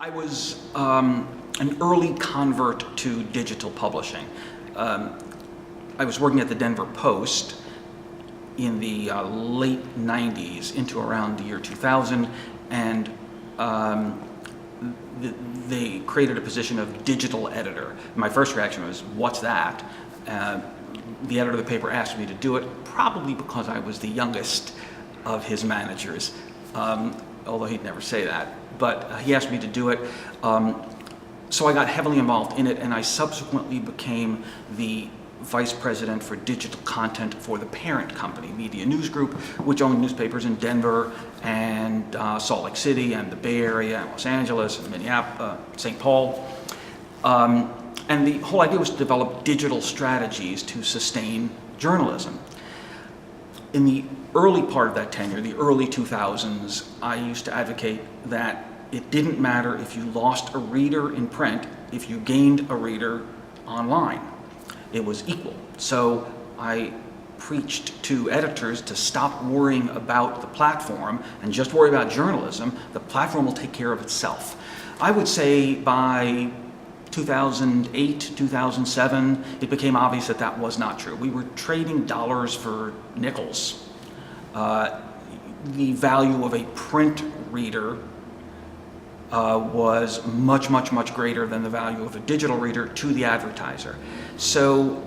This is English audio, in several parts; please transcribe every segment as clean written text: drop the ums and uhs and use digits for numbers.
I was an early convert to digital publishing. I was working at the Denver Post in the late 90s into around the year 2000, and they created a position of digital editor. My first reaction was, what's that? The editor of the paper asked me to do it, probably because I was the youngest of his managers, although he'd never say that. But he asked me to do it. So I got heavily involved in it, and I subsequently became the vice president for digital content for the parent company, Media News Group, which owned newspapers in Denver and Salt Lake City and the Bay Area and Los Angeles and Minneapolis, St. Paul. And the whole idea was to develop digital strategies to sustain journalism. In the early part of that tenure, the early 2000s, I used to advocate that it didn't matter if you lost a reader in print, if you gained a reader online. It was equal. So I preached to editors to stop worrying about the platform and just worry about journalism. The platform will take care of itself. I would say by 2008, 2007, it became obvious that that was not true. We were trading dollars for nickels. The value of a print reader was much, much, much greater than the value of a digital reader to the advertiser. So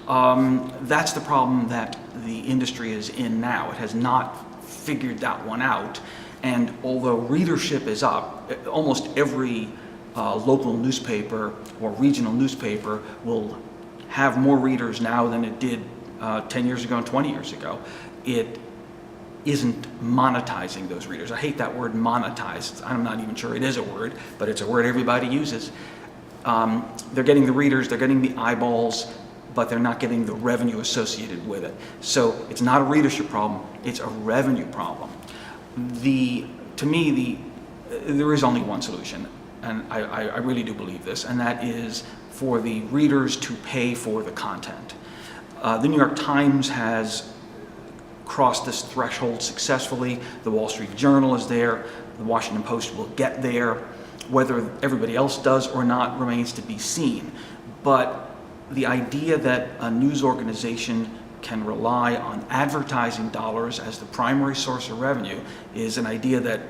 that's the problem that the industry is in now. It has not figured that one out. And although readership is up, almost every local newspaper or regional newspaper will have more readers now than it did 10 years ago and 20 years ago. It isn't monetizing those readers. I hate that word monetize. I'm not even sure it is a word, but it's a word everybody uses. They're getting the readers, they're getting the eyeballs, but they're not getting the revenue associated with it. So it's not a readership problem, it's a revenue problem. To me, there is only one solution, and I really do believe this, and that is for the readers to pay for the content. The New York Times has crossed this threshold successfully. The Wall Street Journal is there. The Washington Post will get there. Whether everybody else does or not remains to be seen. But the idea that a news organization can rely on advertising dollars as the primary source of revenue is an idea that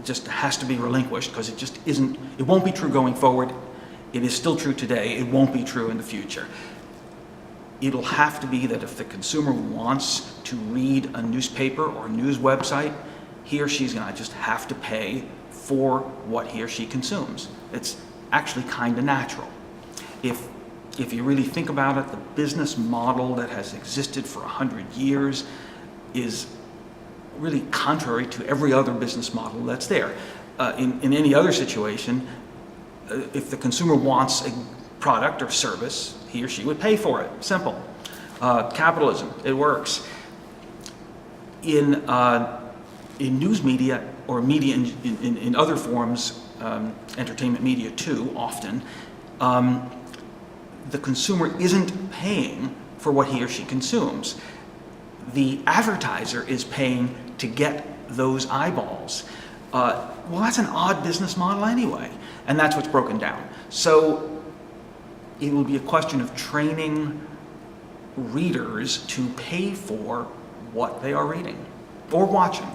just has to be relinquished, because it just isn't, it won't be true going forward. It is still true today. It won't be true in the future. It'll have to be that if the consumer wants to read a newspaper or a news website, he or she's going to just have to pay for what he or she consumes. It's actually kind of natural. If you really think about it, the business model that has existed for 100 years is really contrary to every other business model that's there. In any other situation, if the consumer wants a product or service, he or she would pay for it. Simple. Capitalism, it works. In news media or media in other forms, entertainment media too, often, the consumer isn't paying for what he or she consumes. The advertiser is paying to get those eyeballs. Well, that's an odd business model anyway, and that's what's broken down. So it will be a question of training readers to pay for what they are reading or watching.